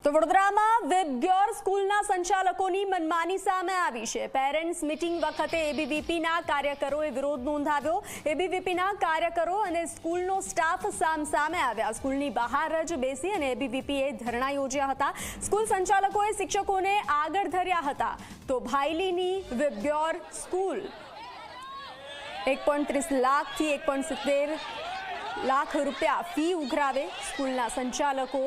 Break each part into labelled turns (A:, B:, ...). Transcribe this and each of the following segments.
A: તો વડોદરામાં વેબગ્યોર સ્કૂલના સંચાલકોની મનમાની સામે આવી છે। પેરેન્ટ્સ મીટિંગ વખતે એબીવીપીના કાર્યકરોએ વિરોધ નોંધાવ્યો। એબીવીપીના કાર્યકરો અને સ્કૂલનો સ્ટાફ સામસામે આવ્યા। સ્કૂલની બહાર જ બેસી અને એબીવીપીએ ધરણા યોજ્યા હતા। સ્કૂલ સંચાલકોએ શિક્ષકોને આગળ ધર્યા હતા। તો ભાયલીની વેબગ્યોર સ્કૂલ 1.30 લાખથી 1.70 લાખ રૂપિયા ફી ઉઘરાવે। સ્કૂલના સંચાલકો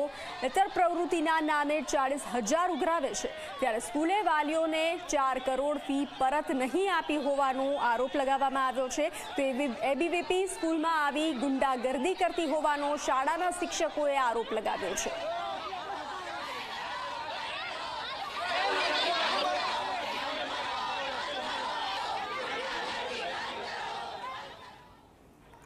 A: ઇતર પ્રવૃત્તિના નામે 40,000 ઉઘરાવે છે, ત્યારે સ્કૂલે વાલીઓને 4 કરોડ ફી પરત નહીં આપી હોવાનો આરોપ લગાવવામાં આવ્યો છે। તો એબીવીપી સ્કૂલમાં આવી ગુંડાગર્દી કરતી હોવાનો શાળાના શિક્ષકોએ આરોપ લગાવ્યો છે।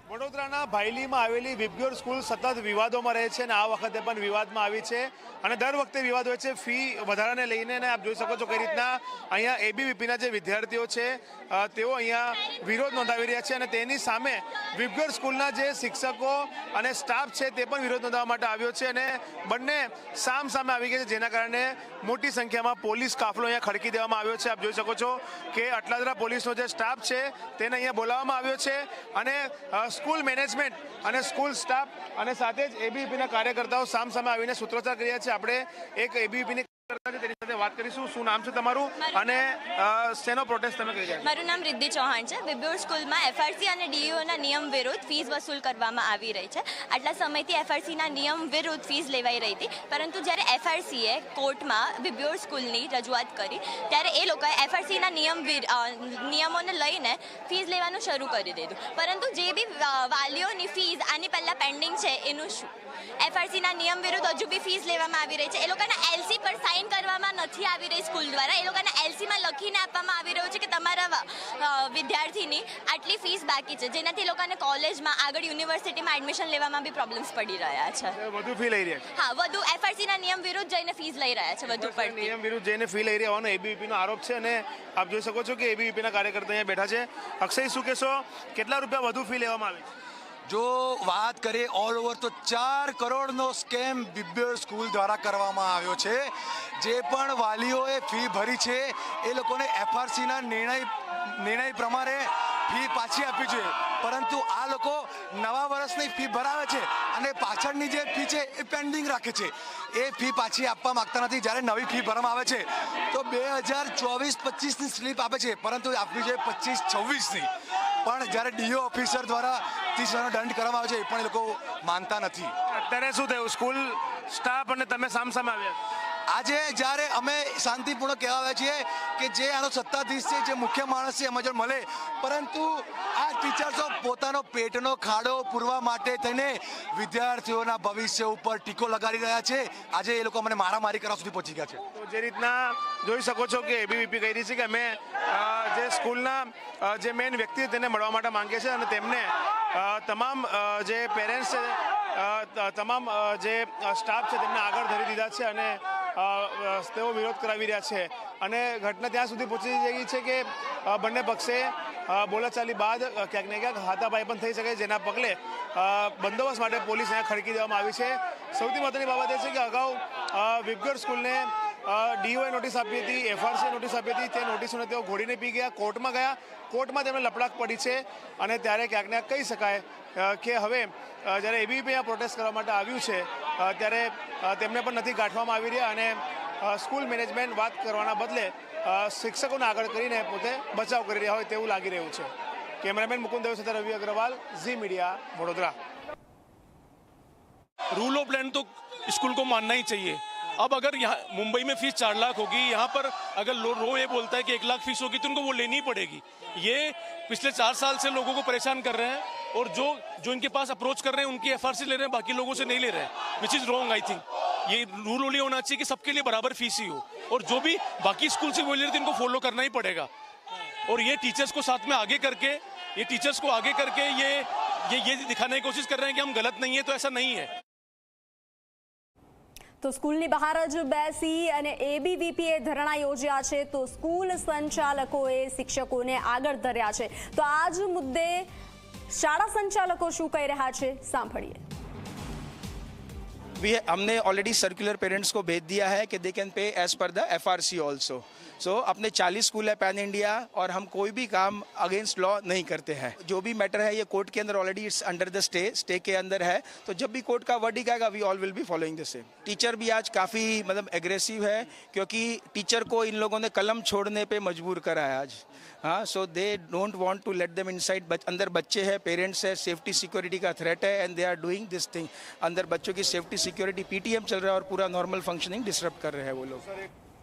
B: વડોદરાના ભાયલીમાં આવેલી વેબગ્યોર સ્કૂલ સતત વિવાદોમાં રહે છે અને આ વખતે પણ વિવાદમાં આવી છે અને દર વખતે વિવાદ હોય છે ફી વધારાને લઈને। અને આપ જોઈ શકો છો કઈ રીતના અહીંયા એબીવીપીના જે વિદ્યાર્થીઓ છે તેઓ અહીંયા વિરોધ નોંધાવી રહ્યા છે અને તેની સામે વેબગ્યોર સ્કૂલના જે શિક્ષકો અને સ્ટાફ છે તે પણ વિરોધ નોંધાવવા માટે આવ્યો છે અને બંને સામે આવી ગયા છે, જેના કારણે મોટી સંખ્યામાં પોલીસ કાફલો અહીંયા ખડકી દેવામાં આવ્યો છે। આપ જોઈ શકો છો કે અટલાદરા પોલીસનો જે સ્ટાફ છે તેને અહીંયા બોલાવવામાં આવ્યો છે અને સ્કૂલ મેનેજમેન્ટ અને સ્કૂલ સ્ટાફ અને સાથે જ એબીવીપીના કાર્યકર્તાઓ સામે આવીને સૂત્રોચ્ચાર કર્યા છે। આપણે એક એબીવીપીની તેની સાથે વાત કરીશું। શું નામ છે તમારું અને શેનો પ્રોટેસ્ટ તમે કરી રહ્યા છો?
C: મારું નામ રિદ્ધિ ચૌહાણ છે। વેબગ્યોર સ્કૂલમાં એફઆરસી અને ડીઈઓના નિયમ વિરુદ્ધ ફીસ વસૂલ કરવામાં આવી રહી છે। આટલા સમયથી એફઆરસીના નિયમ વિરુદ્ધ ફીસ લેવાઈ રહી હતી, પરંતુ જ્યારે એફઆરસીએ કોર્ટમાં વેબગ્યોર સ્કૂલની રજૂઆત કરી ત્યારે એ લોકોએ એફઆરસીના નિયમોને લઈને ફીસ લેવાનું શરૂ કરી દીધું, પરંતુ જે બી વાલીઓની ફીસ આની પહેલાં પેન્ડિંગ છે એનું શું? એફઆરસીના નિયમ વિરુદ્ધ હજુ બી ફીસ લેવામાં આવી રહી છે। એ લોકોના એલસી પર સાઇન કરવામાં નથી આવી રહી સ્કૂલ દ્વારા। એ લોકોના એલસીમાં લખીને આપવામાં આવી રહ્યું છે કે તમારા વિદ્યાર્થીની આટલી ફીસ બાકી છે, જેનાથી લોકોને કોલેજમાં આગળ યુનિવર્સિટીમાં એડમિશન લેવામાં બી પ્રોબ્લેમ્સ પડી રહ્યા છે।
B: વધુ ફી લઈ રહ્યા છે?
C: હા, વધુ એફઆરસીના નિયમ વિરુદ્ધ જઈને ફીસ લઈ રહ્યા છે, વધુ પડતી
B: નિયમ વિરુદ્ધ જઈને ફી લઈ રહ્યા હોવાનો એબીવીપીનો આરોપ છે અને આપ જોઈ શકો છો કે એબીવીપીના કાર્યકર્તા અહીંયા બેઠા છે। અક્ષય, શું કહેશો, કેટલા રૂપિયા વધુ ફી લેવામાં આવી છે?
D: જો વાત કરીએ ઓલ ઓવર તો 4 કરોડનો સ્કેમ વેબગ્યોર સ્કૂલ દ્વારા કરવામાં આવ્યો છે। જે પણ વાલીઓએ ફી ભરી છે એ લોકોને એફઆરસીના નિર્ણય પ્રમાણે ફી પાછી આપવી જોઈએ, પરંતુ આ લોકો નવા વર્ષની ફી ભરાવે છે અને પાછળની જે ફી છે એ પેન્ડિંગ રાખે છે। એ ફી પાછી આપવા માંગતા નથી। જ્યારે નવી ફી ભરવામાં આવે છે તો 2024-25ની સ્લીપ આપે છે, પરંતુ આપવી જોઈએ 25-26ની। પણ જ્યારે ડીઓ ઓફિસર દ્વારા 30,000નો દંડ કરવામાં આવે છે એ પણ એ લોકો માનતા નથી।
B: અત્યારે શું થયું? સ્કૂલ સ્ટાફ અને તમે સામે આવ્યા?
D: આજે જ્યારે અમે શાંતિપૂર્ણ કહેવા આવ્યા છીએ કે જે આનો સત્તાધીશ છે, જે મુખ્ય માણસ છે, એમાં મળે, પરંતુ આ ટીચર્સો પોતાનો પેટનો ખાડો પૂરવા માટે થઈને વિદ્યાર્થીઓના ભવિષ્ય ઉપર ટીકો લગાડી રહ્યા છે। આજે એ લોકો મને મારામારી કરવા સુધી પહોંચી ગયા છે।
B: તો જે રીતના જોઈ શકો છો કે એબીવીપી કહી રહી છે કે અમે જે સ્કૂલના જે મેઇન વ્યક્તિ તેને મળવા માટે માંગીએ છીએ અને તેમને તમામ જે પેરેન્ટ્સ છે, તમામ જે સ્ટાફ છે તેમને આગળ ધરી દીધા છે અને તેઓ વિરોધ કરાવી રહ્યા છે અને ઘટના ત્યાં સુધી પહોંચી ગઈ છે કે બંને પક્ષે બોલાચાલી બાદ ક્યાંક ને ક્યાંક હાથાપાઈ પણ થઈ શકે, જેના પગલે બંદોબસ્ત માટે પોલીસ અહીંયા ખડકી દેવામાં આવી છે। સૌથી મહત્વની બાબત એ છે કે અગાઉ વેબગ્યોર સ્કૂલને ડીઓએ નોટિસ આપી હતી, એફઆરસીએ નોટિસ આપી હતી, તે નોટિસોને તેઓ ઘોડીને પી ગયા, કોર્ટમાં ગયા, કોર્ટમાં તેમને લપડાક પડી છે અને ત્યારે ક્યાંક ને કહી શકાય કે હવે જ્યારે એબીવીપી પ્રોટેસ્ટ કરવા માટે આવ્યું છે ત્યારે તેમને પણ નથી ગાંઠવામાં આવી રહ્યા અને સ્કૂલ મેનેજમેન્ટ વાત કરવાના બદલે શિક્ષકોને આગળ કરીને પોતે બચાવ કરી રહ્યા હોય તેવું લાગી રહ્યું છે। કેમેરામેન મુકુંદ દવે સાથે Ravi Agrawal, Zee media, Vadodara.
E: Rule of land तो स्कूल को मानना ही चाहिए। अब अगर यहाँ मुंबई में फीस 4 लाख होगी, यहाँ पर अगर रो ये बोलता है कि 1 लाख फीस होगी तो उनको वो लेनी ही पड़ेगी। ये पिछले 4 साल से लोगों को परेशान कर रहे हैं और जो इनके पास अप्रोच कर रहे हैं उनकी एफआरसी ले रहे हैं, बाकी लोगों से नहीं ले रहे हैं, which is wrong. I think ये रूल ये होना चाहिए कि सबके लिए बराबर फीस ही हो और जो भी बाकी स्कूल से बोल रहे थे इनको फॉलो करना ही पड़ेगा। और ये टीचर्स को साथ में आगे करके ये दिखाने की कोशिश कर रहे हैं कि हम गलत नहीं है, तो ऐसा नहीं है।
A: તો સ્કૂલની બહાર જ બેસી અને એબીવીપીએ ધરણા યોજ્યા છે, તો સ્કૂલ સંચાલકોએ શિક્ષકોને આગળ ધર્યા છે। તો આ જ મુદ્દે શાળા સંચાલકો શું કહી રહ્યા છે, સાંભળીએ।
F: हमने ऑलरेडी सर्कुलर पेरेंट्स को भेज दिया है कि they can pay as per the FRC also. So अपने 40 स्कूल है पैन इंडिया और हम कोई भी काम अगेंस्ट लॉ नहीं करते हैं। जो भी मैटर है ये कोर्ट के अंदर already it's under the stay के अंदर है, तो जब भी कोर्ट का वर्डिक्ट आएगा we all will be following the same. Teacher भी आज काफ़ी मतलब एग्रेसिव है क्योंकि टीचर को इन लोगों ने कलम छोड़ने पे मजबूर करा है आज। हाँ, so they don't want to let them inside. अंदर बच्चे हैं, पेरेंट्स है, सेफ्टी सिक्योरिटी का थ्रेट है and they are doing this thing. अंदर बच्चों की सेफ्टी सिक्योरिटी PTM चल रहा है और पूरा नॉर्मल फंक्शनिंग डिस्टर्ब कर रहे हैं वो लोग।